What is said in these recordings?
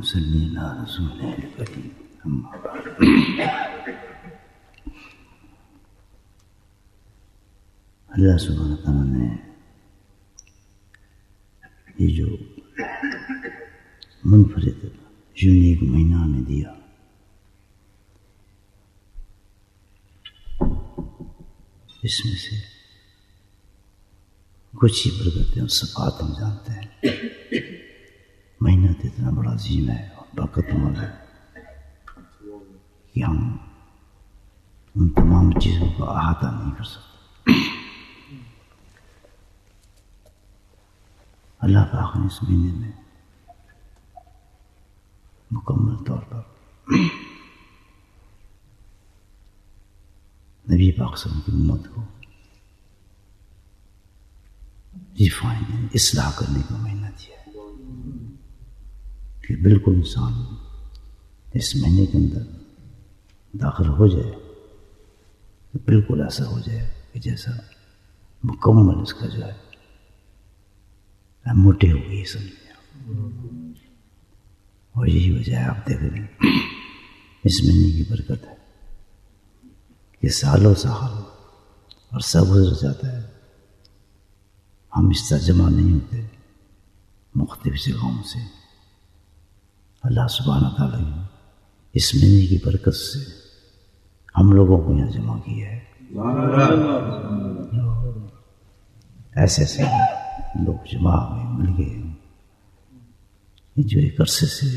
صلی علی رسول کریم اما بعد۔ اللہ سبحانہ تعالیٰ نے یہ جو منفرد یونیک مہینہ ہمیں دیا، اس میں سے کچھ ہی برکتیں اور صفات ہم جانتے ہیں۔ مہینہ تو اتنا بڑا عظیم ہے اور برکت والا ہے کہ ہم ان تمام چیزوں کا احاطہ نہیں کر سکتے۔ اللہ پاک نے اس مہینے میں مکمل طور پر نبی پاک صلی اللہ علیہ وسلم کی امت کو ریفائن اصلاح کرنے کا مہینہ دیا ہے کہ بالکل انسان اس مہینے کے اندر داخل ہو جائے تو بالکل ایسا ہو جائے کہ جیسا مکمل اس کا جو ہے موٹے ہو گئی سمجھے۔ اور یہی وجہ ہے، آپ دیکھ رہے ہیں اس مہینے کی برکت ہے کہ سالوں سال اور سب گزر جاتا ہے، ہم اس طرح جمع نہیں ہوتے مختلف جگہوں سے۔ اللہ سبحانہ تعالیٰ نے اس مہینے کی برکت سے ہم لوگوں کو یہاں جمع کیا ہے۔ ایسے ایسے لوگ جمع ہوئے، مل گئے جو ایک عرصے سے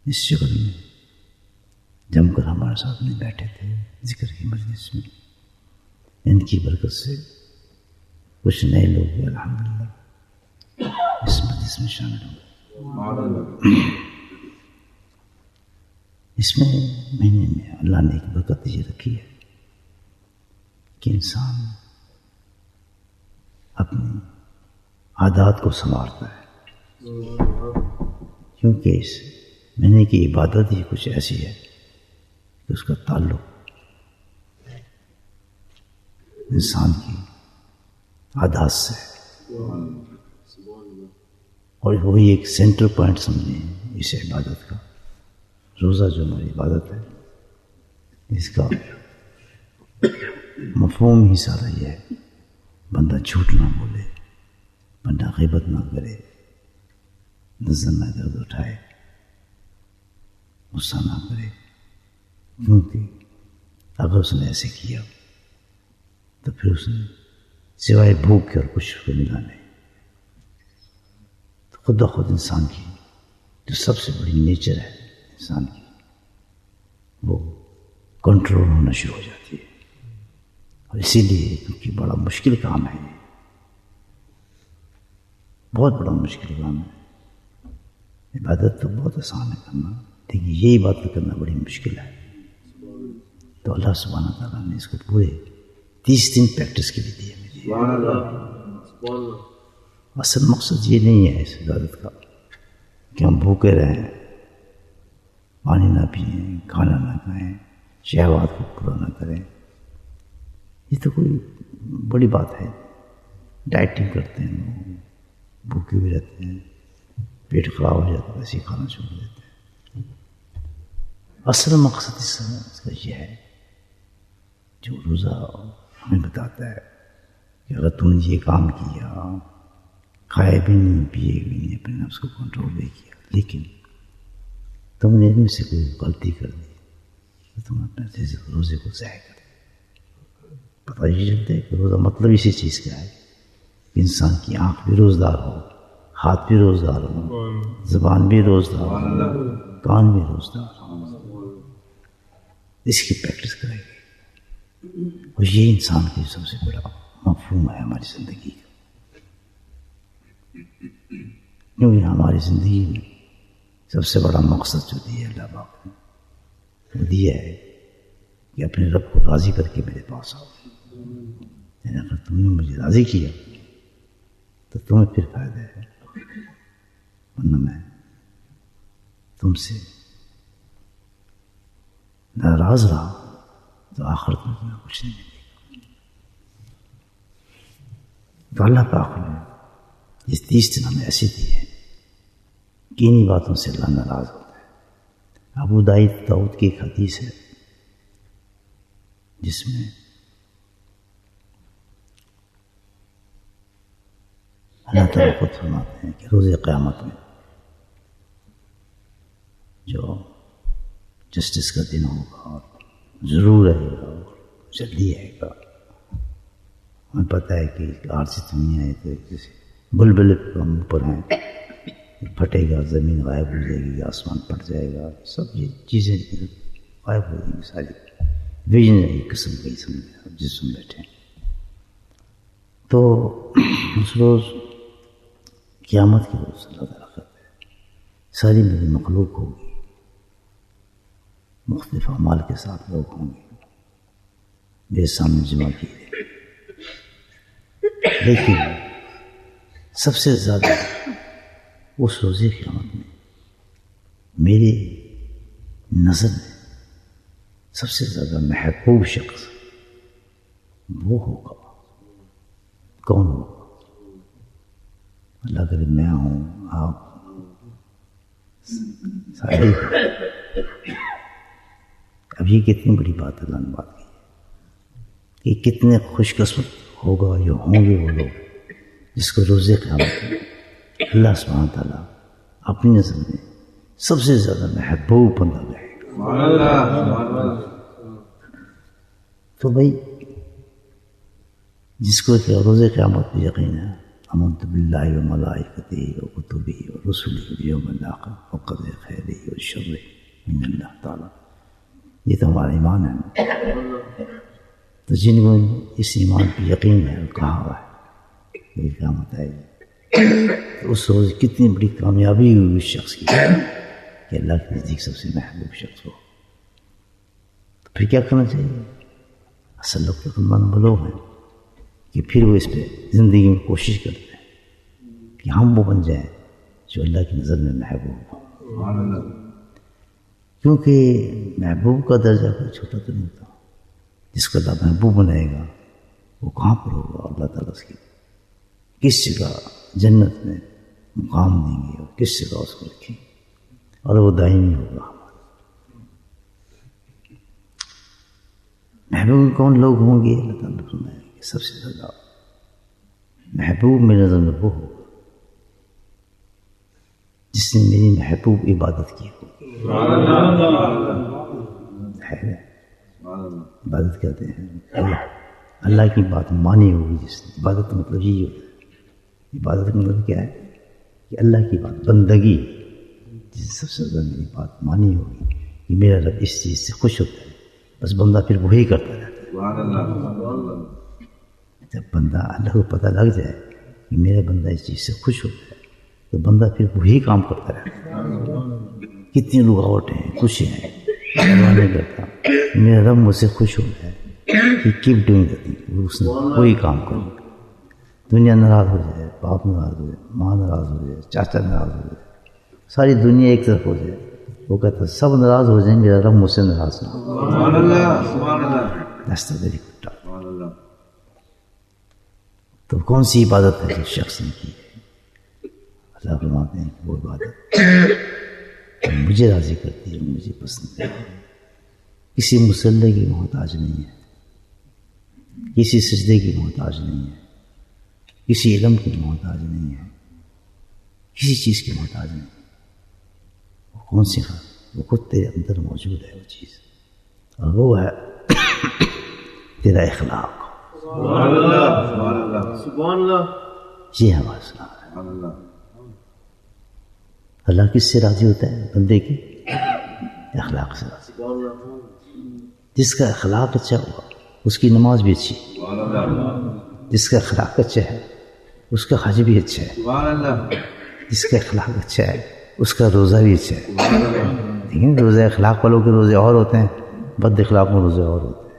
اس شکل میں جم کر ہمارے ساتھ نہیں بیٹھے تھے ذکر کی مجلس میں، ان کی برکت سے کچھ نئے لوگ بھی الحمدللہ اس مجلس میں شامل ہوں گے۔ اس مہینے میں اللہ نے ایک برکت یہ رکھی ہے کہ انسان اپنی عادات کو سنوارتا ہے، کیونکہ اس مہینے کی عبادت ہی کچھ ایسی ہے کہ اس کا تعلق انسان کی عادات سے ہے، اور وہی ایک سینٹرل پوائنٹ سمجھیں اس عبادت کا۔ روزہ جو ہماری عبادت ہے، اس کا مفہوم ہی سارا یہ ہے بندہ جھوٹ نہ بولے، بندہ غیبت نہ کرے، نظر نہ ادھر اٹھائے، غصہ نہ کرے، کیونکہ اگر اس نے ایسے کیا تو پھر اس نے سوائے بھوک کے اور کچھ کو ملا نہیں۔ تو خود بخود انسان کی جو سب سے بڑی نیچر ہے انسان کی، وہ کنٹرول ہونا شروع ہو جاتی ہے، اور اسی لیے کیونکہ بڑا مشکل کام ہے، بہت بڑا مشکل کام ہے۔ عبادت تو بہت آسان ہے کرنا، لیکن یہ عبادت کرنا بڑی مشکل ہے۔ تو اللہ سبحانہ تعالیٰ نے اس کو پورے 30 دن پریکٹس کے لیے دیے۔ اصل مقصد یہ نہیں ہے اس عبادت کا کہ ہم بھوکے رہیں، پانی نہ پئیں، کھانا نہ کھائیں، شہوات کو پورا نہ کریں۔ یہ تو کوئی بڑی بات ہے، ڈائٹنگ کرتے ہیں لوگ، بھوکے بھی رہتے ہیں، پیٹ خراب ہو جاتا ہے، ایسے ہی کھانا چھوڑ دیتے ہیں۔ اصل مقصد اس کا یہ ہے جو روزہ ہمیں بتاتا ہے کہ اگر تم نے یہ کام کیا، کھائے بھی نہیں، پیے بھی نہیں، اپنے نفس کو کنٹرول بھی کیا، لیکن تم نے ان میں سے کوئی غلطی کر دی تو تم اپنے روزے کو ضائع کر دیا۔ پتہ یہ چلتا ہے کہ روزہ مطلب اسی چیز کا ہے کہ انسان کی آنکھ بھی روزدار ہو، ہاتھ بھی روزدار ہو، زبان بھی روزدار ہو، کان بھی روزدار ہو۔ اس کی پریکٹس کرے گی، اور یہ انسان کی سب سے بڑا مفہوم ہے ہماری زندگی کا، کیونکہ ہماری زندگی میں سب سے بڑا مقصد جو دیا اللہ پاک نے وہ دیا ہے کہ اپنے رب کو راضی کر کے میرے پاس آؤ، یعنی اگر تم نے مجھے راضی کیا تو تمہیں پھر فائدہ ہے، ورنہ میں تم سے ناراض رہا تو آخرت میں تمہیں کچھ نہیں ملے گا۔ تو اللہ پاک نے یہ 30 دن ہمیں ایسے دیے ہیں انہی باتوں سے اللہ ناراض ہوتا ہے۔ ابو داؤد کی ایک حدیث ہے جس میں اللہ تعالیٰ خود فرماتے ہیں کہ روز قیامت میں جو جسٹس کا دن ہوگا اور ضرور آئے گا اور جلدی آئے گا، ہمیں پتہ ہے کہ عارضی دنیا ہے تو جیسے بلبلے ہم اوپر ہیں، پھٹے گا، زمین غائب ہو جائے گی، آسمان پھٹ جائے گا، سب یہ چیزیں غائب ہو جائیں گی، ساری ویژن ایک قسم کی سمجھے جسم بیٹھے ہیں۔ تو اس روز قیامت کے روز اللہ تعالیٰ کرتا ہے ساری میری مخلوق ہوگی، مختلف اعمال کے ساتھ لوگ ہوں گے میرے سامنے جمع کیے، لیکن سب سے زیادہ اس روز قیامت میں میری نظر میں سب سے زیادہ محبوب شخص وہ ہوگا، کون ہوگا؟ اللہ کرے میں ہوں، آپ سارے۔ اب یہ کتنی بڑی بات اللہ نے بات کی کہ کتنے خوش قسمت ہوگا یا ہوں گے وہ لوگ جس کو روز قیامت میں اللہ سبحانہ تعالیٰ اپنی نظر میں سب سے زیادہ محبوب بندہ رہے گا۔ تو بھائی جس کو کہ روز قیامت پہ یقین ہے، آمنت باللہ و ملائکتہ و کتبہ و رسلہ والیوم الآخر وقدر خیرہ و شرہ من اللہ تعالیٰ، یہ تو ہمارا ایمان ہے۔ تو جن کو اس ایمان پہ یقین ہے اور کہا ہوا ہے یہ قیامت آئے گی، تو اس روز کتنی بڑی کامیابی ہوئی اس شخص کی کہ اللہ کے نزدیک سب سے محبوب شخص ہو۔ تو پھر کیا کرنا چاہیے؟ اصل لوگ تو من لوگ ہیں کہ پھر وہ اس پہ زندگی میں کوشش کرتے ہیں کہ ہم وہ بن جائیں جو اللہ کی نظر میں محبوب ہو، کیونکہ محبوب کا درجہ کوئی چھوٹا تو نہیں ہوتا۔ جس کو اللہ محبوب بنائے گا وہ کہاں پر ہوگا؟ اللہ تعالیٰ اس کی کس جگہ جنت میں مقام دیں گے اور کس جگہ اس کو رکھیں گے، اور وہ دائمی ہوگا۔ محبوب کون لوگ ہوں گے؟ اللہ تعالیٰ فرمائے کہ سب سے زیادہ محبوب میری نظر میں وہ ہوگا جس نے میری محبوب عبادت کی ہوگی۔ عبادت کہتے ہیں اللہ کی بات مانی ہوگی جس نے۔ عبادت کا مطلب یہی ہوتا ہے، عبادت کا مطلب کیا ہے کہ اللہ کی بات، بندگی، جس سب سے زیادہ میری بات مانی ہوگی کہ میرا رب اس چیز سے خوش ہوتا ہے، بس بندہ پھر وہی کرتا رہتا ہے۔ جب بندہ اللہ کو پتہ لگ جائے کہ میرا بندہ اس چیز سے خوش ہوتا ہے تو بندہ پھر وہی کام کرتا رہتا ہے۔ کتنی رکاوٹیں ہیں، کچھ ہیں، نہیں کرتا، میرا رب مجھ سے خوش ہوتا ہے کہ کیپ ڈوئنگ دیتی، اس نے کوئی کام کرو، دنیا ناراض ہو جائے، باپ ناراض ہو جائے، ماں ناراض ہو جائے، چاچا ناراض ہو جائے، ساری دنیا ایک طرف ہو جائے، وہ کہتا ہے سب ناراض ہو جائیں، میرا رب مجھ سے ناراض نہ ہو۔ راستہ ویری گڈ۔ تو کون سی عبادت ہے جو شخص نے کی ہے؟ اللہ فرماتے ہیں کہ وہ عبادت مجھے راضی کرتی ہے، مجھے پسند ہے، کسی مسلح کی محتاج نہیں ہے، کسی سجدے کی محتاج نہیں ہے، کسی علم کی محتاج نہیں ہے، کسی چیز کی محتاج نہیں ہے۔ وہ کون سی خاص؟ وہ خود تیرے اندر موجود ہے وہ چیز، اور وہ ہے تیرا اخلاق۔ سبحان اللہ، سبحان اللہ، سبحان اللہ۔ یہ ہمارا اسلام ہے۔ اللہ کس سے راضی ہوتا ہے؟ بندے کے اخلاق سے راضی۔ جس کا اخلاق اچھا ہوگا اس کی نماز بھی اچھی ہے، جس کا اخلاق اچھا ہے اس کا حج بھی اچھا ہے، جس کا اخلاق اچھا ہے اس کا روزہ بھی اچھا ہے۔ لیکن روزہ اخلاق والوں کے روزے اور ہوتے ہیں، بد اخلاق میں روزے اور ہوتے ہیں۔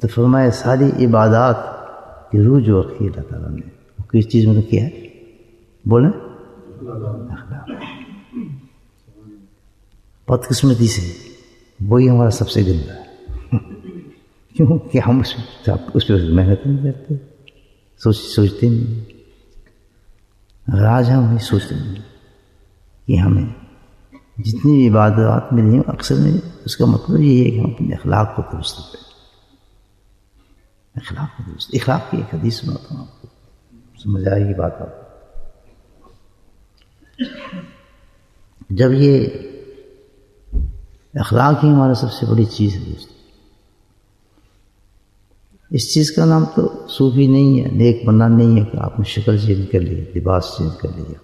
تو فرمایا ساری عبادات کی روح جو رکھی اللہ تعالیٰ نے وہ کس چیز میں رکھی ہے؟ بولیں اخلاق۔ بدقسمتی سے وہی ہمارا سب سے گندا ہے، کیوں کہ ہم اس پہ محنت نہیں کرتے، سوچتے نہیں۔ اگر آج ہم یہ سوچتے ہیں کہ ہمیں جتنی بھی عبادات ملی ہیں اکثر میں اس کا مطلب یہ ہے کہ ہم اپنے اخلاق کو درست کریں. اخلاق کو درست. اخلاق کی ایک حدیث سناتا ہوں آپ کو, سمجھ آئے گی بات آپ کو. جب یہ اخلاق ہی ہمارا سب سے بڑی چیز ہے دوست, اس چیز کا نام تو صوفی نہیں ہے, نیک بننا نہیں ہے کہ آپ نے شکل چینج کر لی, لباس چینج کر لیا,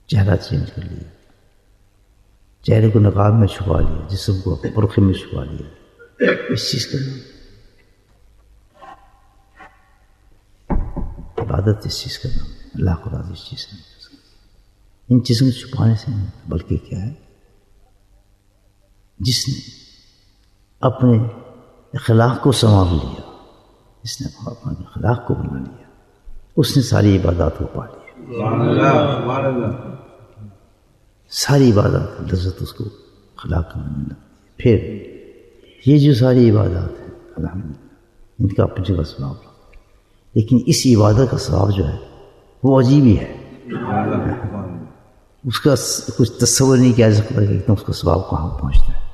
چہرہ چینج کر لیا, چہرے کو نقاب میں چھپا لیا, جسم کو برقعے میں چھپا لیا. اس چیز کا نام عبادت, اس چیز کا نام ہے. اللہ کو راضی اس چیز نہیں. ان چیزوں کو چھپانے سے نہیں, بلکہ کیا ہے, جس نے اپنے اخلاق کو سنوار لیا, جس نے اپنے اخلاق کو بنا لیا, اس نے ساری عبادات کو پا لیا. ساری عبادات لذت اس کو اخلاق کا بننا. پھر یہ جو ساری عبادات ہیں الحمدللہ ان کا اپنی جگہ ثواب, لیکن اس عبادت کا ثواب جو ہے وہ عجیب ہی ہے. اس کا کچھ تصور نہیں کیا جا سکتا کہ اتنا اس کا ثواب کہاں پہنچتا ہے.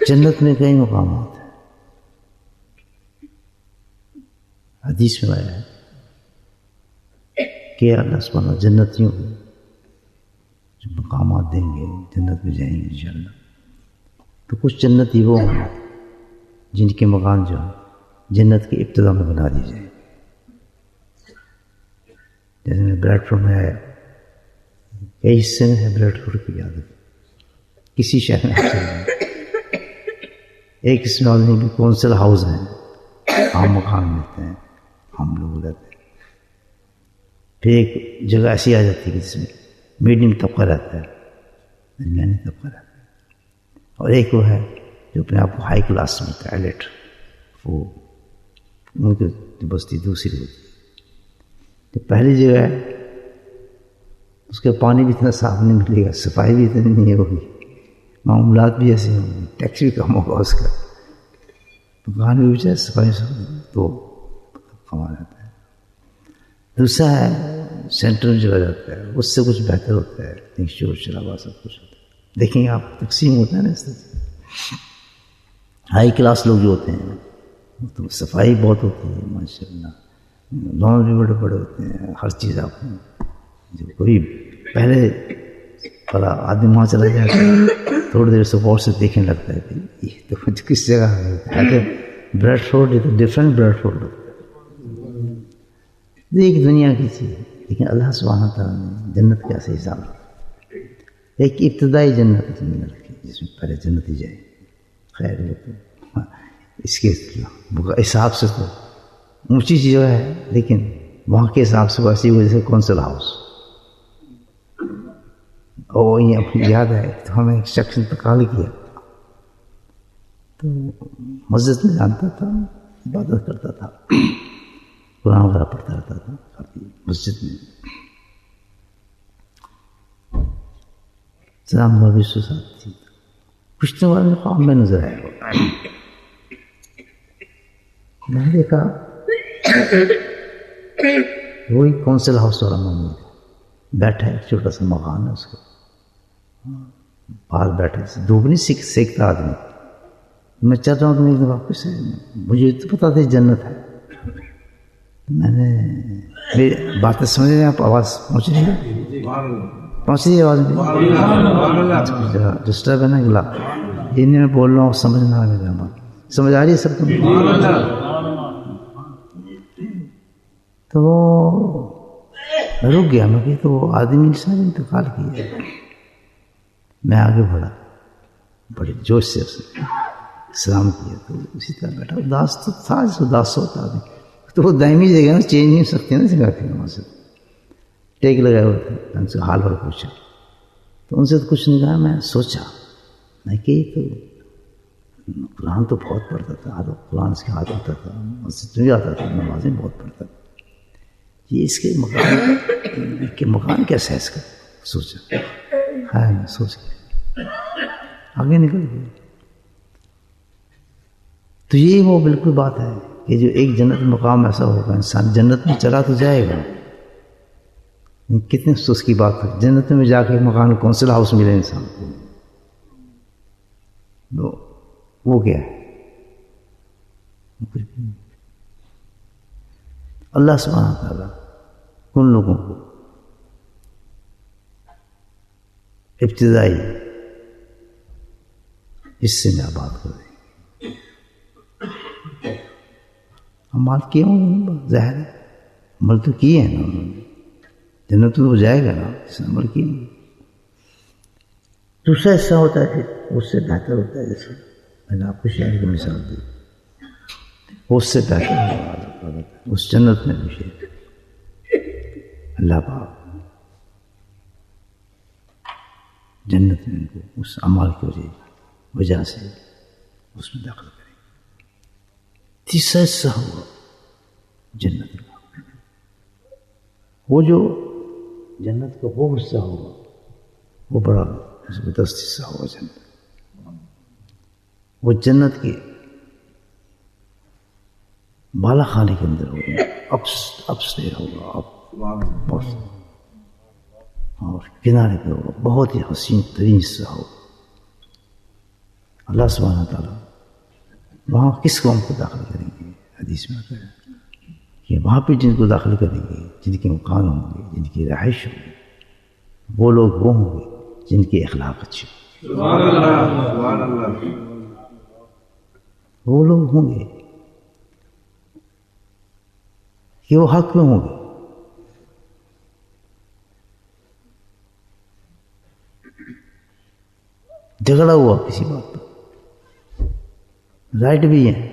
جنت میں کئی مقامات ہیں, حدیث میں آیا ہے کہ اللہ سبحانہ جنتیوں کو جو مقامات دیں گے, جنت میں جائیں گے انشاءاللہ, تو کچھ جنتی وہ ہیں جن کے مکان جو ہے جنت کی ابتدا میں بنا دیے جائیں. جیسے میں بریڈ فروٹ میں آیا, کئی حصے میں ہے بریڈ فروٹ کی یاد ہے, کسی شہر میں ایک اس میں آدمی بھی کونسل ہاؤس ہیں, عام مکان ملتے ہیں, ہم لوگ رہتے ہیں. پھر ایک جگہ ایسی آ جاتی ہے جس میں میڈیم طبقہ رہتا ہے, درمیانی طبقہ رہتا ہے, اور ایک وہ ہے جو اپنے آپ کو ہائی کلاس میں ٹائلٹ, وہ ان کی بستی دوسری ہوتی ہے. تو پہلی جگہ ہے اس کا پانی بھی اتنا صاف نہیں ملے گا, صفائی بھی اتنی نہیں ہوگی, معاملات بھی ایسے ہوں گے, ٹیکس بھی کم ہوگا اس کا, دکان بھی بچے صفائی سے تو کما جاتا ہے. دوسرا ہے سینٹر میں چلا جاتا ہے, اس سے کچھ بہتر ہوتا ہے, ایک شور شرابہ سب کچھ ہوتا ہے. دیکھیں گے آپ تقسیم ہوتا ہے نا اس طرح. ہائی کلاس لوگ جو ہوتے ہیں تو صفائی بہت ہوتی ہے ماشاء اللہ, لون بھی بڑے بڑے ہوتے ہیں, ہر چیز آپ جو کوئی پہلے بڑا آدمی وہاں چلا جاتا ہے, تھوڑی دیر سے غور سے دیکھنے لگتا ہے کہ یہ تو کس جگہ ہے. بریڈ فروٹ یہ تو ڈفرینٹ بریڈ فروٹ ہوتا ہے, ایک دنیا کی چیز ہے. لیکن اللہ سبحانہ تعالیٰ نے جنت کا ایسے حساب رکھا, ایک ابتدائی جنت میں رکھی جس میں پہلے جنت ہی جائے. خیر وہ تو اس کے حساب سے تو اونچی چیز ہے, لیکن وہاں کے حساب سے ویسی وجہ سے کونسل ہاؤس. اور یہ اپنی یاد ہے تو ہمیں ایک شخص نے انتقال کیا, تو مسجد میں جانتا تھا, عبادت کرتا تھا, قرآن وغیرہ پڑھتا رہتا تھا کافی مسجد میں. سلام نبی کے ساتھ تھی, کچھ دن بعد خواب میں نظر آیا. میں نے دیکھا وہی کونسل ہاؤس والا معمول بیٹھا ہے, ایک چھوٹا سا مکان ہے اس کا, باہر بیٹھا, دھوپ نہیں سیکتا آدمی. میں چاہتا ہوں کہ میں واپس ہے, مجھے تو پتا تھا جنت ہے. میں نے میری باتیں سمجھ رہے ہیں آپ, آواز پہنچ رہی ہے, پہنچ رہی ہے آواز میری, ڈسٹرب ہے نا گلا, یہ نہیں میں بول رہا ہوں سمجھ نہ آ میرا بات, سمجھ آ رہی ہے سب کو. تو وہ رک گیا, میں کہ تو آدمی صاحب انتقال کیا. میں آگے بڑھا, بڑے جوش سے اس نے سلام کیا, تو اسی طرح بیٹھا. اداس تو تھا, اداس ہوتا آدمی, تو وہ دائمی جگہ نا چینج نہیں ہو سکتی نا جگہ پھر وہاں سے ٹیک لگائے ہوئے تھے. ان سے حال پر پوچھا تو ان سے تو کچھ نہیں کہا. میں سوچا میں کہ تو قرآن تو بہت پڑھتا تھا, قرآن اس کے ہاتھ ہوتا تھا, مسجد میں بھی آتا تھا, نمازیں بہت پڑھتا تھا, یہ اس کے مکان کیسا ہے اس کا. سوچا ہے, میں سوچ کے آگے نکل گیا. تو یہ وہ بالکل بات ہے کہ جو ایک جنت مقام ایسا ہوگا انسان جنت میں چلا تو جائے گا، کتنے افسوس کی بات ہے جنت میں جا کے مکان کونسل ہاؤس ملے انسان کو، تو وہ کیا ہے؟ اللہ سبحانہ تعالیٰ ان لوگوں کو ابتدائی حصے میں آباد کر دیں گے. عمل کیے ہوں گے، ظاہر ہے عمل تو کیے ہیں نا انہوں نے، جنت تو ہو جائے گا نا اس نے عمل کیے. دوسرا حصہ ہوتا ہے پھر اس سے بہتر ہوتا ہے، جیسے میں نے آپ کو شہر کی مثال دی، اس سے بہتر ہوتا ہے اس جنت میں بھی اللہ پاک جنت میں ان کو اس عمل کی وجہ سے اس میں داخل کریں گے. تیسرا حصہ ہوا جنت کا، وہ جو جنت کا وہ حصہ ہوگا وہ بڑا زبردست حصہ ہوگا جنت. وہ جنت کے بالا خانے کے اندر ہوگا، اپسٹیئر ہوگا، اور کنارے پہ ہوگا، بہت ہی حسین ترین حصہ ہوگا. اللہ سبحانہ تعالیٰ وہاں کس قوم کو داخل کریں گے؟ حدیث میں آتا ہے کہ وہاں پہ جن کو داخل کریں گے، جن کے مکان ہوں گے، جن کی رہائش ہوگی، وہ لوگ وہ ہوں گے جن کے اخلاق اچھے ہوں گے. سبحان اللہ سبحان اللہ. وہ لوگ ہوں گے کہ وہ حق میں ہوں گے. جھگڑا ہوا کسی بات پر، رائٹ بھی ہے،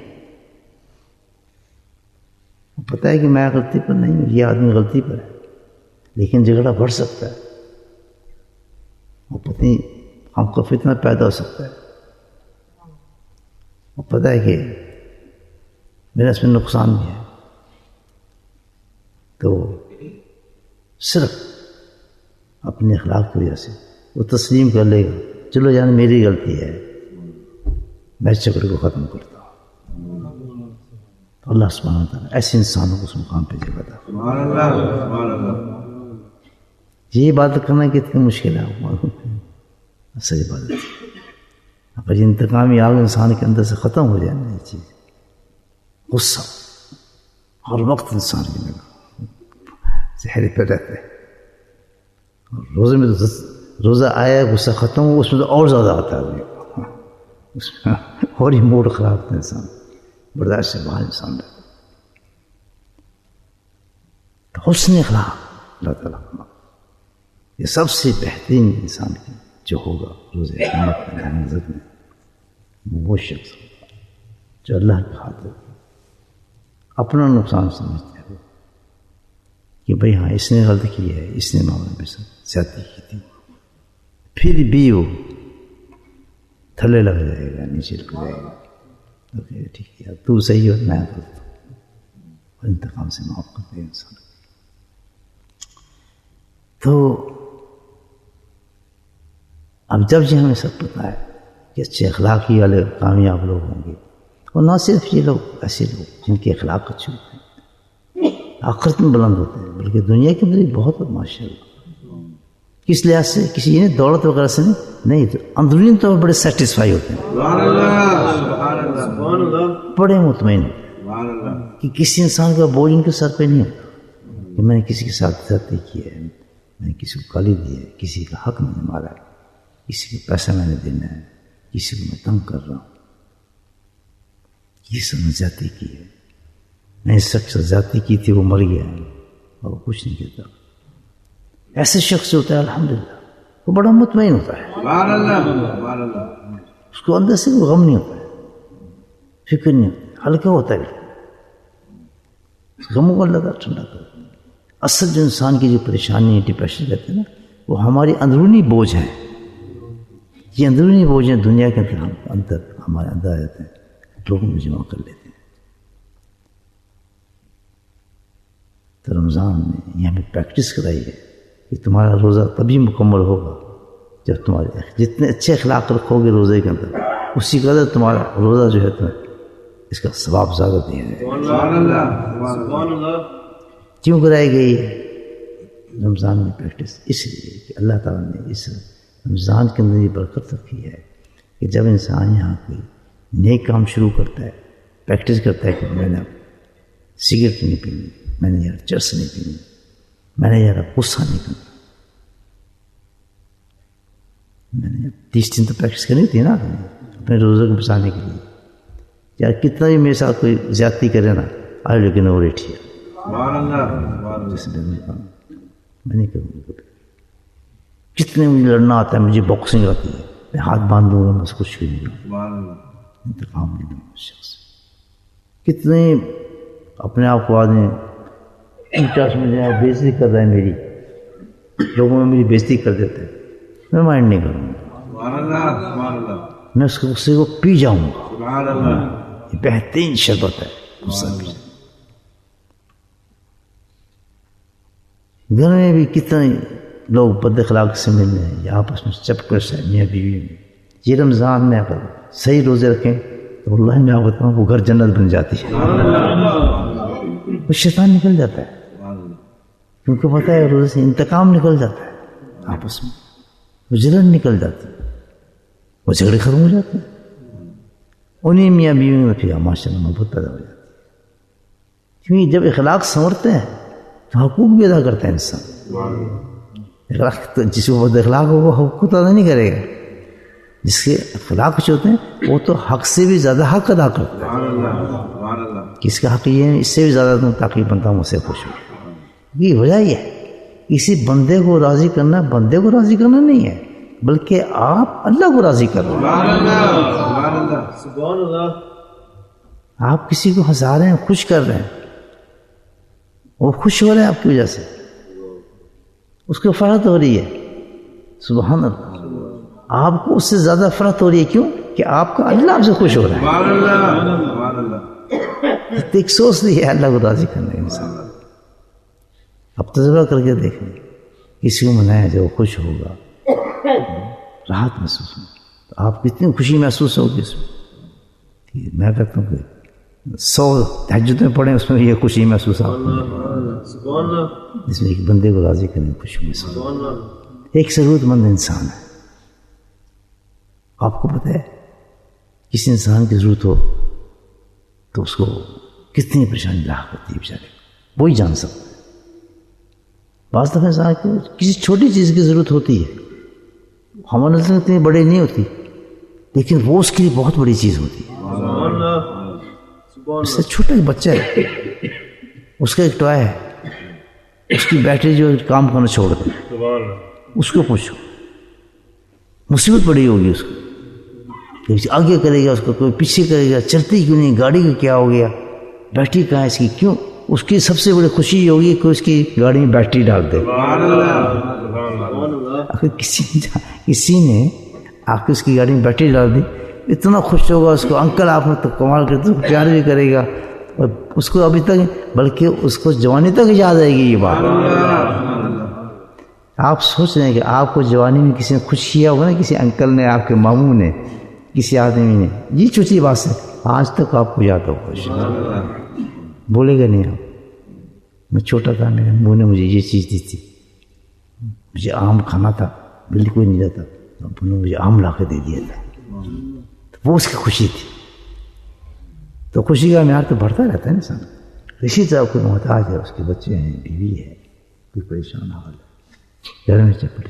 پتہ ہے کہ میں غلطی پر نہیں ہوں، یہ آدمی غلطی پر ہے، لیکن جھگڑا بڑھ سکتا ہے اور پتہ نہیں ہم کو فتنہ پیدا ہو سکتا ہے، اور پتہ ہے کہ میرا اس میں نقصان بھی ہے. تو صرف اپنے اخلاق کی وجہ سے وہ تسلیم کر لے گا، چلو یعنی میری غلطی ہے، میں چکر کو ختم کرتا ہوں. تو اللہ سبحانہ تعالیٰ ایسے انسانوں کو اس مقام پہ جگہ دیتا. سبحان اللہ سبحان اللہ. یہ بات کرنا کتنی مشکل ہے، صحیح بات ہے. اگر یہ انتقامی آگ انسان کے اندر سے ختم ہو جائے نا، یہ چیز غصہ ہر وقت انسان کی نگاہ چہرے پہ رہتے ہیں. روزے میں تو روزہ آیا غصہ ختم ہو، اس میں تو اور زیادہ آتا ہے، اس میں اور ہی موڈ خراب ہوتا ہے، انسان برداشت سے باہر انسان رہتا ہے. تو حسن اخلاق اللہ تعالیٰ یہ سب سے بہترین انسان کی جو ہوگا روز قیامت میں نظر میں، وہ شخص ہوگا جو اللہ کی خاطر اپنا نقصان سمجھتے ہو کہ بھئی ہاں اس نے غلط کی ہے، اس نے معاملے میں زیادتی کی تھی، پھر بھی وہ تھلے لگ جائے گا، نیچے لگ جائے گا، تو کہ ٹھیک ہے تو صحیح ہو میں غلط ہوں، اور انتقام سے معاف کر دے انسان. تو اب جب یہ ہمیں سب پتہ ہے کہ اچھے اخلاقی والے کامیاب لوگ ہوں گے، اور نہ صرف یہ لوگ، ایسے لوگ جن کے اخلاق اچھے ہوتے ہیں آخرت میں بلند ہوتے ہیں، بلکہ دنیا کے اندر بھی بہت ماشاء اللہ. کس لحاظ سے؟ کسی یہ دولت وغیرہ سے نہیں، تو اندرونی طور پر بڑے سیٹسفائی ہوتے ہیں، سبحان اللہ سبحان اللہ سبحان اللہ بڑے مطمئن ہوتے ہیں سبحان اللہ. کہ کسی انسان کا بوجھ ان کے سر پہ نہیں ہوتا کہ میں نے کسی کے ساتھ زیادتی کی ہے، میں نے کسی کو گالی دی ہے، کسی کا حق میں نے مارا ہے، کسی کو پیسہ میں نے دینا ہے، کسی کو میں تنگ کر رہا ہوں، یہ سب میں زیادتی کی ہے، میں اس شخص سے زیادتی کی تھی وہ مر گیا ہے اور وہ کچھ نہیں کہتا. ایسے شخص ہوتا ہے الحمدللہ وہ بڑا مطمئن ہوتا ہے، سبحان اللہ سبحان اللہ. اس کو اندر سے کوئی غم نہیں ہوتا ہے، فکر نہیں ہوتا، ہلکا ہوتا ہے، غموں کو اللہ تعالیٰ ٹھنڈا کرتا ہے. اصل جو انسان کی جو پریشانی ڈپریشن کہتے ہیں نا، وہ ہماری اندرونی بوجھ ہے. یہ اندرونی بوجھ ہیں دنیا کے اندر ہمارے اندر آ جاتے ہیں، لوگوں میں جمع کر لیتے ہیں. تو رمضان نے یہ ہمیں پریکٹس کرائی ہے کہ تمہارا روزہ تبھی مکمل ہوگا جب تمہارے جتنے اچھے اخلاق رکھو گے روزے کے اندر، اسی قدر تمہارا روزہ جو ہے تمہیں اس کا ثواب زیادہ دیا جائے. سبحان اللہ سبحان اللہ. کیوں کرائی گئی ہے رمضان میں پریکٹس؟ اس لیے کہ اللہ تعالیٰ نے اس رمضان کے اندر یہ برکت رکھی ہے کہ جب انسان یہاں کوئی نیک کام شروع کرتا ہے، پریکٹس کرتا ہے کہ میں نے سگریٹ نہیں پینی، میں نے یار چرس نہیں پینی، میں نے یار غصہ نہیں کرنا، میں نے 30 دن تو پریکٹس کرنی تھی نا اپنے روزے کو بچانے کے لیے. یار کتنا بھی میرے ساتھ کوئی زیادتی کرے نا، آئے لیکن وہ ریٹھی ہے، سبحان اللہ. جیسے میں نہیں کروں گا کبھی. کتنے مجھے لڑنا آتا ہے، مجھے باکسنگ آتی ہے، میں ہاتھ باندھ دوں گا، میں اس کو چھو نہیں لوں، سبحان اللہ. انتقام نہیں لوں گا اس شخص سے. کتنے اپنے آپ کو آدمی اونچا سمجھے، بےعزتی کر رہا ہے میری، لوگوں میں میری بےعزتی کر دیتے ہیں، میں مائنڈ نہیں کروں گا، سبحان اللہ سبحان اللہ. میں اس کے غصے کو پی جاؤں گا. سبحان اللہ. یہ بہترین شربت ہے غصہ پی. گھر میں بھی کتنے لوگ بد اخلاق سے مل رہے ہیں یا آپس میں چپکش ہے میاں بیوی میں. یہ رمضان میں اگر صحیح روزے رکھیں تو اللہ میں آپ بتاؤں وہ گھر جنت بن جاتی ہے. وہ شیطان نکل جاتا ہے کیونکہ پتہ ہے روزے سے انتقام نکل جاتا ہے، آپس میں وہ جلن نکل جاتی ہے، وہ جھگڑے ختم ہو جاتے ہیں. انہیں میاں بیوی میں پھر ماشاء اللہ محبت پیدا ہو جاتی ہے. کیونکہ جب اخلاق سنورتے ہیں تو حقوق بھی ادا کرتا ہے انسان. اخلاق جس کو بد اخلاق ہو وہ حقوق ادا نہیں کرے گا، جس کے اخلاق کچھ ہوتے ہیں وہ تو حق سے بھی زیادہ حق ادا کرتا ہے. سبحان اللہ سبحان اللہ. کس کا حق یہ ہے اس سے بھی زیادہ تم تاکہ بندہ مجھ سے خوش ہو. یہ وجہ یہ ہے کسی بندے کو راضی کرنا بندے کو راضی کرنا نہیں ہے، بلکہ آپ اللہ کو راضی کر رہے ہیں. سبحان اللہ سبحان اللہ سبحان اللہ. آپ کسی کو ہنسا رہے ہیں، خوش کر رہے ہیں، وہ خوش ہو رہے ہیں آپ کی وجہ سے، اس کو فرحت ہو رہی ہے. سبحان اللہ. آپ کو اس سے زیادہ فرحت ہو رہی ہے. کیوں؟ کہ آپ کا اللہ آپ سے خوش ہو رہا ہے. سبحان اللہ سبحان اللہ. ایک سوچ نہیں ہے اللہ کو راضی کرنا انسان. اب تجربہ کر کے دیکھیں، کسی کو منایا جو خوش ہوگا، راحت محسوس ہوگی، تو آپ کتنی خوشی محسوس ہوگی اس میں. میں کہتا ہوں کہ 100 تہجدیں پڑھیں اس میں یہ خوشی محسوس آپ کو، سبحان اللہ جس میں ایک بندے کو راضی کرنے کی خوشی محسوس. سبحان اللہ. ایک ضرورت مند انسان ہے. آپ کو پتہ ہے کسی انسان کی ضرورت ہو تو اس کو کتنی پریشانی لاحق ہوتی ہے بیچارے، وہی جان سکتا ہے. بعض دفعہ انسان کو کسی چھوٹی چیز کی ضرورت ہوتی ہے، ہمارے نظر اتنی بڑی نہیں ہوتی، لیکن وہ اس کے لیے بہت بڑی چیز ہوتی ہے. سبحان اللہ سبحان اس سے چھوٹا ایک بچہ ہے، اس کا ایک ٹوائے ہے، اس کی بیٹری جو کام کرنا چھوڑ دے، اللہ. اس کو پوچھو مصیبت پڑی ہوگی اس کو، آگے کرے گا اس کو، کوئی پیچھے کرے گا، چلتی کیوں نہیں، گاڑی کو کیا ہو گیا، بیٹری کہاں ہے اس کی، کیوں؟ اس کی سب سے بڑی خوشی یہ ہوگی کہ اس کی گاڑی میں بیٹری ڈال دے. سبحان اللہ. اگر کسی نے آپ کی اس کی گاڑی میں بیٹری ڈال دی، اتنا خوش ہوگا اس کو، انکل آپ نے تو کمال کرتے تو پیار بھی کرے گا، اور اس کو ابھی تک بلکہ اس کو جوانی تک یاد آئے گی یہ بات. آپ سوچ رہے ہیں کہ آپ کو جوانی میں کسی نے خوش کیا ہوگا نا، کسی انکل نے، آپ کے ماموں نے، کسی آدمی نے، یہ چھوٹی بات ہے، آج تک آپ کو یاد ہوگا. بولے گا نہیں آپ. میں چھوٹا تھا، میرے ابو نے مجھے یہ چیز دی تھی، مجھے آم کھانا تھا، بالکل نہیں رہتا، ابو نے مجھے آم لا کے دے دیا تھا. تو وہ اس کی خوشی تھی. تو خوشی کا معیار تو بڑھتا رہتا ہے انسان. اسی طرح کوئی محتاج ہے، اس کے بچے ہیں، بیوی ہے، کوئی پریشان حال ہے، گھر میں چپڑ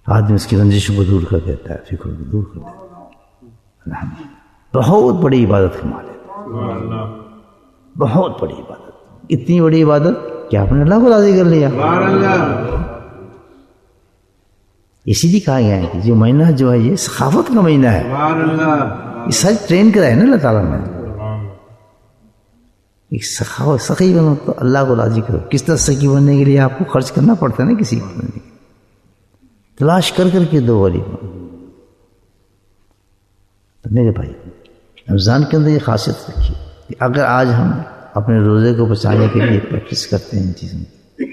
آدمی اس کی رنجشوں کو دور کر دیتا ہے، فکر کو دور کر دیتا ہے. الحمدللہ بہت بڑی عبادت کا مال ہے، بہت بڑی عبادت. اتنی بڑی عبادت کہ آپ نے اللہ کو راضی کر لیا. اسی لیے کہا گیا ہے کہ جو مہینہ جو ہے یہ سخاوت کا مہینہ ہے. یہ ساری ٹرین کرا ہے نا اللہ تعالیٰ نے. ایک سخاوت، سخی بنو تو اللہ کو راضی کرو. کس طرح سخی بننے کے لیے آپ کو خرچ کرنا پڑتا ہے نا، کسی کو بننے کے لیے تلاش کر کر کے دو غریب. تو میرے بھائی رمضان کے اندر یہ خاصیت رکھی کہ اگر آج ہم اپنے روزے کو بچانے کے لیے پریکٹس کرتے ہیں ان چیزوں کی،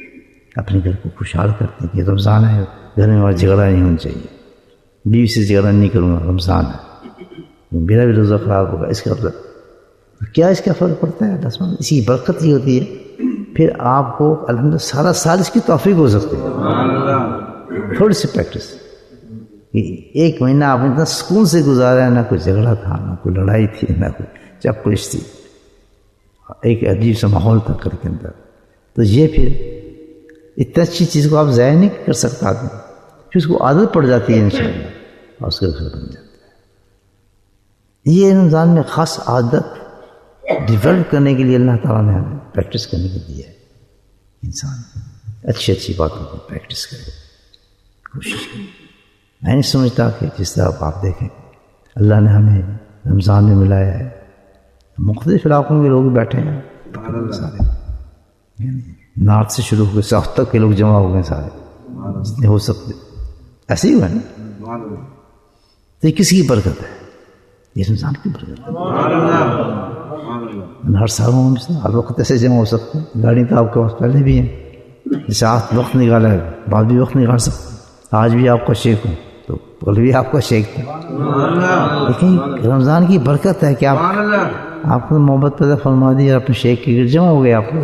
اپنے گھر کو خوشحال کرتے ہیں کہ رمضان ہے، گھر میں اور جھگڑا نہیں ہونا چاہیے، بیوی سے جھگڑا نہیں کروں گا، رمضان ہے، میرا بھی روزہ خراب ہوگا، اس کا مطلب کیا اس کا فرق پڑتا ہے؟ اللہ سبحانہ اس کی برکت یہ ہوتی ہے پھر آپ کو الحمدللہ سارا سال اس کی توفیق ہو سکتی ہے. تھوڑی سی پریکٹس. ایک مہینہ آپ نے اتنا سکون سے گزارا ہے، نہ کوئی جھگڑا تھا، نہ کوئی لڑائی تھی، نہ کوئی چپکش تھی، ایک عجیب سا ماحول تھا گھر کے اندر. تو یہ پھر اتنا اچھی چیز کو آپ ضائع نہیں کر سکتا آدمی، پھر اس کو عادت پڑ جاتی ہے انشاءاللہ اور اس کا گھر بن جاتا ہے. یہ رمضان میں خاص عادت ڈیولپ کرنے کے لیے اللہ تعالیٰ نے ہمیں پریکٹس کرنے کے لیے ہے. انسان اچھی اچھی باتوں کو پریکٹس کرے، کوشش کرے. میں نہیں سمجھتا کہ جس طرح آپ دیکھیں اللہ نے ہمیں رمضان میں ملایا ہے، مختلف علاقوں کے لوگ بیٹھے ہیں سارے، نارتھ سے شروع ہو کے ساؤتھ تک کے لوگ جمع ہو گئے سارے جتنے ہو سکتے. ایسے ہی ہوا ہے نا. تو یہ کسی کی برکت ہے؟ یہ رمضان کی برکت ہے. ہر سال ہر وقت ایسے جمع ہو سکتے ہیں. گاڑی تو آپ کے پاس پہلے بھی ہے، جیسے آپ وقت نکالا ہے بعد بھی وقت نکال سکتے ہیں. آج بھی آپ کا شیخ ہوں تو کل بھی آپ کا شیخ تھا. لیکن رمضان کی برکت ہے کہ آپ کو محبت پیدا فرما دی اور اپنے شیخ کے گرد جمع ہو گئے. آپ کو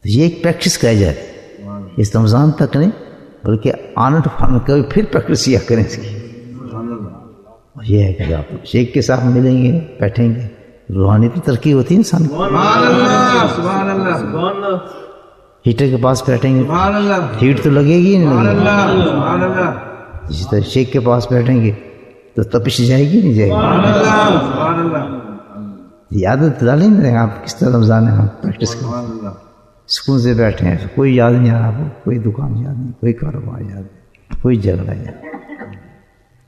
یہ ایک پریکٹس کرائی جائے اس رمضان تک نہیں، بلکہ آنے کبھی پھر پریکٹس کیا کریں اس کی. یہ ہے کہ آپ شیخ کے ساتھ ملیں گے، بیٹھیں گے، روحانی تو ترقی ہوتی ہے انسان کی. ہیٹر کے پاس بیٹھیں گے ہیٹ تو لگے گی نہیں لگے گی. اسی طرح شیخ کے پاس بیٹھیں گے تو تپش جائے گی نہیں جائے گی. عادت ڈالیں گے آپ کس طرح رمضان میں ہم پریکٹس کریں. سکون سے بیٹھے ہیں، کوئی یاد نہیں آ رہا، کوئی دکان یاد نہیں، کوئی کاروبار یاد نہیں، کوئی جھگڑا یاد نہیں.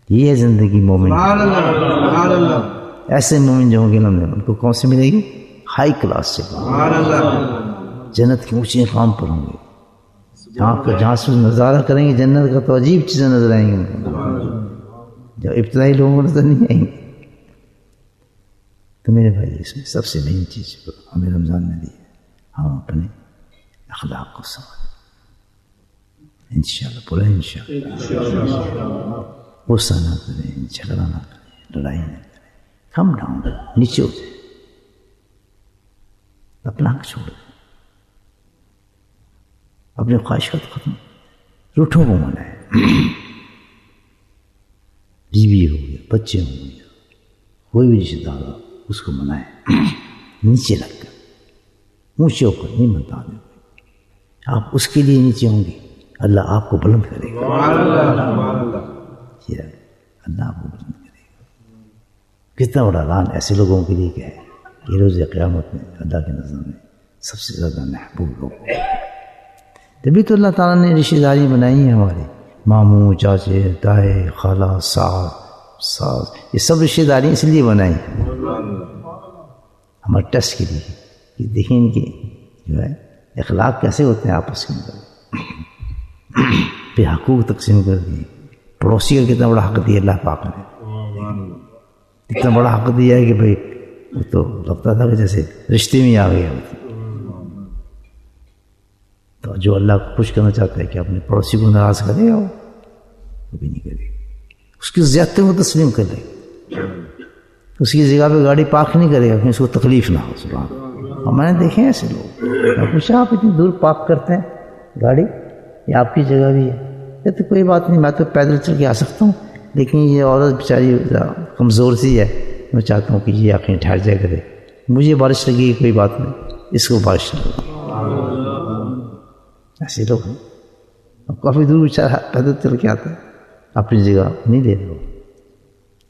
یہ ہے زندگی مومن. ایسے مومن جو ہوں گے ان کو کون سے ملے گی؟ ہائی کلاس سے، جنت کے اونچے مقام پر ہوں گے. جہاں سے نظارہ کریں گے جنت کا تو عجیب چیزیں نظر آئیں گی ان کو، جو ابتدائی لوگوں کو نظر نہیں آئیں گے. تو میرے بھائی اس میں سب سے مین چیز ہمیں رمضان میں دی ہے، ہم اپنے اخلاق کو سمجھیں. انشاءاللہ بولے انشاءاللہ. غصہ نہ کریں، جھگڑا نہ کریں، لڑائی نہ کریں، کم ڈاؤن، نیچے ہو جائیں، اپنا حق چھوڑ دیں، اپنے خواہشات ختم. روٹھوں کو منائیں، بیوی ہو گیا، بچے ہو گیا، کوئی بھی رشتہ دار ہو اس کو منائیں نیچے لگ کر. اونچے ہو کر نہیں منتا. آپ اس کے لیے نیچے ہوں گے، اللہ آپ کو بلند کرے گا. اللہ آپ کو بلند کرے گا. کتنا بڑا اعلان ایسے لوگوں کے لیے کیا ہے کہ روز قیامت میں اللہ کے نظر میں سب سے زیادہ محبوب لوگ. تبھی تو اللہ تعالیٰ نے رشتہ داری بنائی ہے ہمارے، ماموں، چاچے، تائے، خالہ، ساس، یہ سب رشتہ داری اس لیے بنائی ہیں ہمارے ٹیسٹ کے لیے کہ دیکھیں ان کی جو ہے اخلاق کیسے ہوتے ہیں آپس کے اندر. پھر حقوق تقسیم کر دیے. پڑوسی کا کتنا بڑا حق دیا اللہ پاک نے، اتنا بڑا حق دیا ہے کہ بھائی وہ تو لگتا تھا کہ جیسے رشتے میں آ گیا. تو جو اللہ کو خوش کرنا چاہتا ہے کہ اپنے پڑوسی کو ناراض کرے گا وہ بھی نہیں کرے گا. اس کی زیادتی کو تسلیم کر لے گا، اس کی جگہ پہ گاڑی پارک نہیں کرے گا کہ اس کو تکلیف نہ ہو. سبحان اللہ. اور میں نے دیکھے ایسے لوگ، میں پوچھا آپ اتنی دور پارک کرتے ہیں گاڑی، یہ آپ کی جگہ بھی ہے؟ تو کوئی بات نہیں، میں تو پیدل چل کے آ سکتا ہوں، لیکن یہ عورت بیچاری کمزور سی ہے، میں چاہتا ہوں کہ یہ آخر ٹھہر جائے کرے. مجھے بارش لگی کوئی بات نہیں، اس کو بارش نہ لگی. ایسے لوگ ہیں. اب کافی دور بیچارہ پیدل چل کے آتا ہے، اپنی جگہ نہیں دے رہے،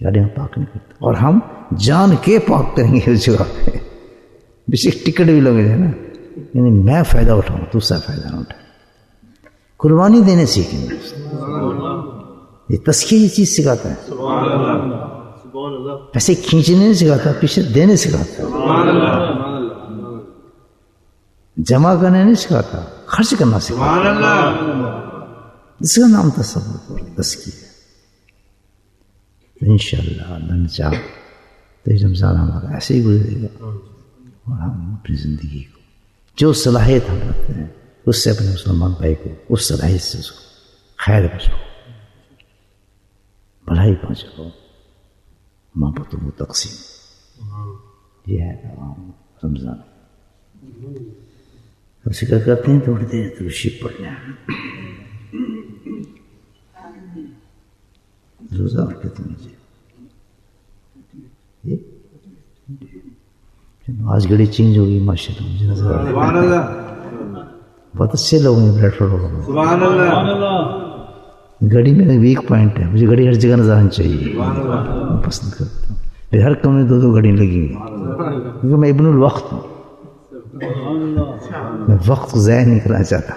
گاڑی میں پارک نہیں کرتے، اور ہم جان کے پارک کریں گے اس جگہ پہ. بیسک ٹکٹ بھی لگے ہے نا، یعنی میں فائدہ اٹھاؤں دوسرا فائدہ نہ اٹھائے. قربانی دینے سیکھیں گے. یہ تزکیہ یہ چیز سکھاتا ہے. ایسے کھینچنے نہیں سکھاتا، پیچھے دینے سکھاتا ہے. جمع کرنے نہیں سکھاتا، خرچ کرنا سکھاتا. اس کا نام تصور تزکیہ ہے. انشاءاللہ اللہ نے چاہا تو یہ رمضان ہمارا ایسے ہی گزرے گا، اور ہم اپنی زندگی کو جو صلاحیت ہم رکھتے ہیں اس سے اپنے مسلمان بھائی کو اس صلاحیت سے اس کو خیر پہنچاؤ، بھلائی پہنچاؤ، محبتوں کو تقسیم. یہ ہے رمضان. ہم فکر کرتے ہیں تھوڑی دیر تو شیپ پڑھ لیں. روزہ اور کتنے بجے؟ آج گھڑی چینج ہوگی ماشاء اللہ. مجھے نظر آ رہا ہے بہت اچھے لوگ ہیں پلیٹ فارم. سبحان اللہ. گھڑی میرا ویک پوائنٹ ہے. مجھے گھڑی ہر جگہ نظر آنی چاہیے. میں پسند کرتا ہوں. میرے ہر کمرے میں 2 گھڑی لگی ہوئی کیونکہ میں ابن الوقت ہوں. میں وقت کو ضائع نہیں کرنا چاہتا.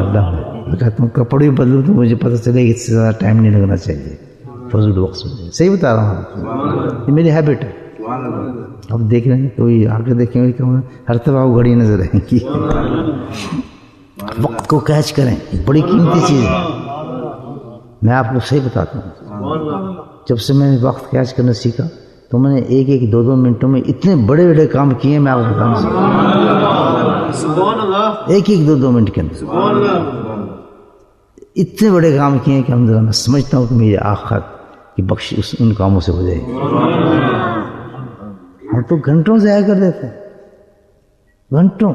اللہ میں کہتا ہوں کپڑے بدلوں تو مجھے پتہ چلے کہ اس سے زیادہ ٹائم نہیں لگنا چاہیے. فضول وقت سے صحیح بتا رہا ہوں. یہ میری ہیبٹ ہے. اب دیکھ رہے ہیں کوئی آگے دیکھیں گے کہ ہر طرف آپ گھڑی نظر آئیں گی. وقت کو کیچ کریں بڑی قیمتی چیز ہے. میں آپ کو صحیح بتاتا ہوں جب سے میں نے وقت کیچ کرنا سیکھا تو میں نے 1-2 منٹوں میں اتنے بڑے بڑے کام کیے. میں آپ کو بتا نہیں سکتا. 1-2 منٹ کے اندر اتنے بڑے کام کیے کہ الحمدللہ میں سمجھتا ہوں کہ میری آخرت کی بخش ان کاموں سے ہو جائے گی. ہم تو گھنٹوں ضائع کر دیتے ہیں. گھنٹوں.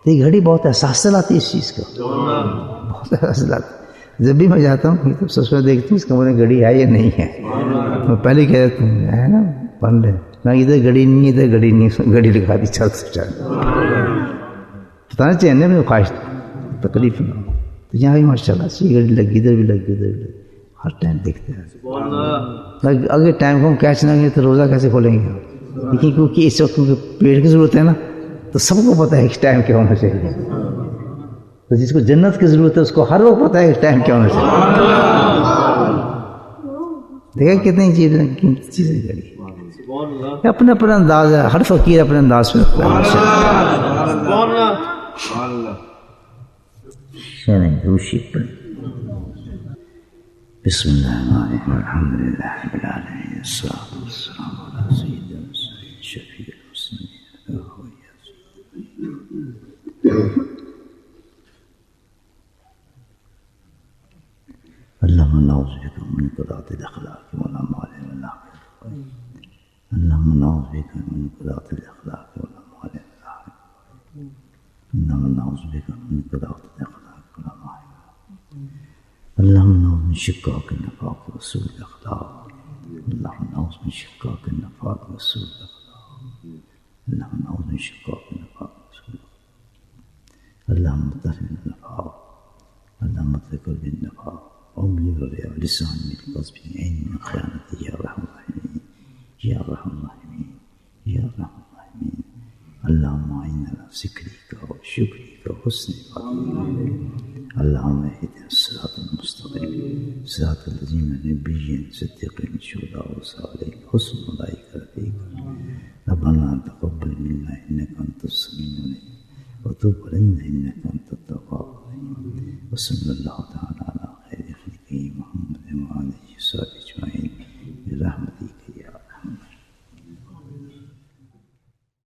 تو یہ گھڑی بہت احساس لاتی ہے اس چیز کا. بہت احساس لاتی. جب بھی میں جاتا ہوں تو سب سے دیکھتی ہوں اس کمرے میں گھڑی ہے یا نہیں ہے. میں پہلے کہہ دیتا ہوں ہے نا پڑھ لیں. میں ادھر گھڑی نہیں ہے ادھر گھڑی نہیں. گھڑی لگا دی چل سے چل. بتانا چاہیے نا میرے خواہش تکلیف نہ ہو. تو یہاں بھی ماشاء اللہ اچھی گھڑی لگی. ادھر بھی لگی ادھر بھی لگی. ہر ٹائم دیکھتے ہیں. اگر ٹائم کو ہم کیچ نہ کریں تو روزہ کیسے کھولیں گے؟ لیکن کیونکہ اس وقت پیٹ کی ضرورت ہے نا تو سب کو پتہ ہے کہ ٹائم کیا ہونا چاہیے. تو جس کو جنت کی ضرورت ہے اس کو ہر وقت پتہ ہے کہ ٹائم کیا ہونا چاہیے. دیکھا کتنی چیزیں کری. اپنا اپنا انداز ہے. ہر فقیر اپنے انداز میں رکھتا ہے. بسم اللہ الرحمن الرحیم. الحمد للہ رب العالمین. الصلاۃ والسلام علی سیدنا شفیع المسلمین. اللهم نعوذ بك من قضاة الأخلاق والأموال والأخلاق. اللهم نعوذ بك من قضاة الأخلاق والأموال والأخلاق. اللهم نعوذ بك من قضاة الأخلاق والأموال. اللهم نعوذ من شقاق النفاق وسوء الأخلاق. اللهم نعوذ من شقاق النفاق وسوء الأخلاق. اللهم نعوذ من شقاق النفاق وسوء الأخلاق. اللهم طهر النفاق. اللهم طهر قلب النفاق. أملي ورياء لسان من القصب عين من خيانة. يا أرحم الراحمين يا أرحم الراحمين يا أرحم الراحمين. اللهم أعنا على ذكرك وشكرك وحسن عبادتك. اللهم اهدنا الصراط المستقيم صراط الذين نبيين صديقين شهداء وصالحين حسن أولئك رفيقا. ربنا تقبل منا إنك أنت السميع العليم وتب علينا إنك أنت التواب الرحيم. وصلى الله تعالى على خير خلقه محمد وآله وصحبه.